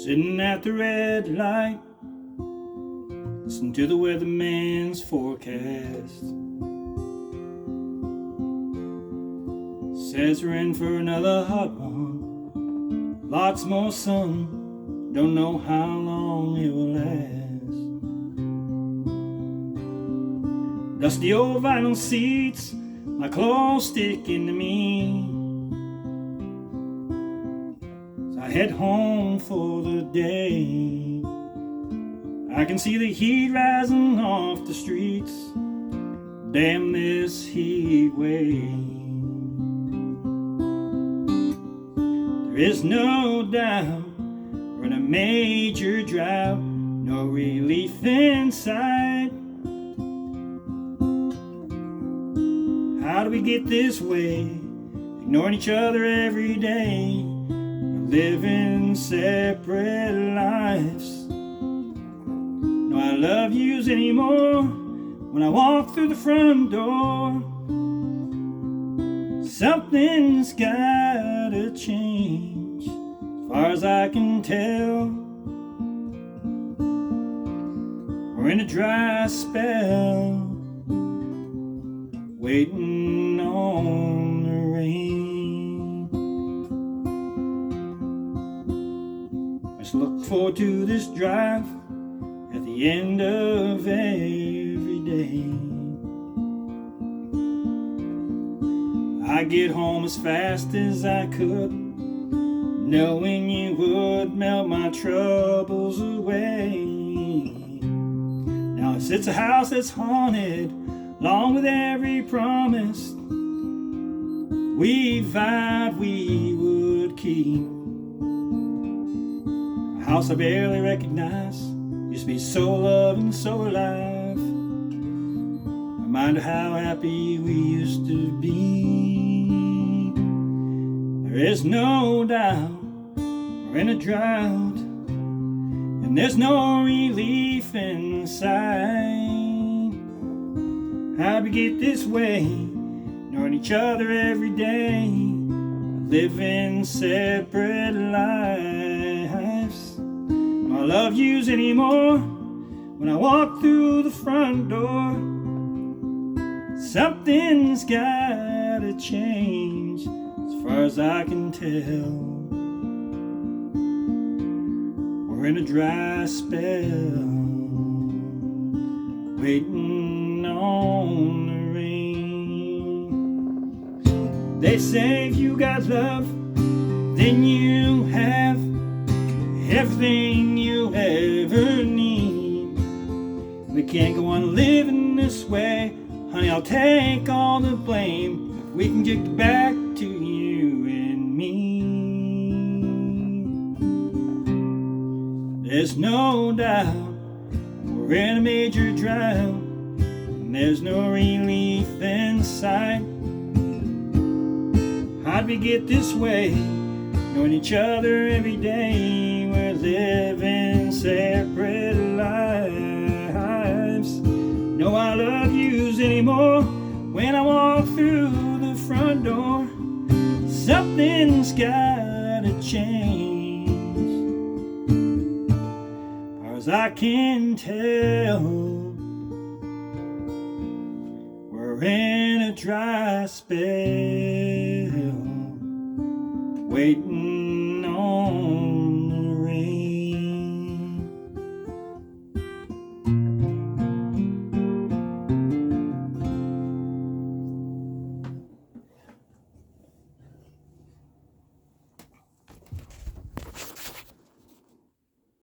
Sitting at the red light, listen to the weatherman's forecast. Says we're in for another hot one, lots more sun, don't know how long it will last. Dusty old vinyl seats, my clothes sticking to me. So I head home for the day. I can see the heat rising off the streets. Damn this heat wave. There is no doubt we're in a major drought, no relief in sight. How do we get this way? Ignoring each other every day. We're living separate lives. No, I love yous anymore when I walk through the front door. Something's gotta change, as far as I can tell. We're in a dry spell, waiting on the rain. I just look forward to this drive at the end of every day. I get home as fast as I could, knowing you would melt my troubles away. Now it's a house that's haunted, along with every promise we vowed we would keep. A house I barely recognize, used to be so loving, so alive. Reminder how happy we used to be. There is no doubt we're in a drought, and there's no relief in sight. How'd we get this way? Knowing each other every day, living separate lives. I love yous anymore when I walk through the front door. Something's gotta change, as far as I can tell. We're in a dry spell, waiting on the rain. They say if you got love, then you have everything you ever need. We can't go on living this way, honey, I'll take all the blame if we can get back to you and me. There's no doubt we're in a major drought, and there's no relief in sight. How'd we get this way? Knowing each other every day, we're living separate lives. No, I love yous anymore when I walk through the front door. Something's gotta change, as far as I can tell. We're in a dry spell, waiting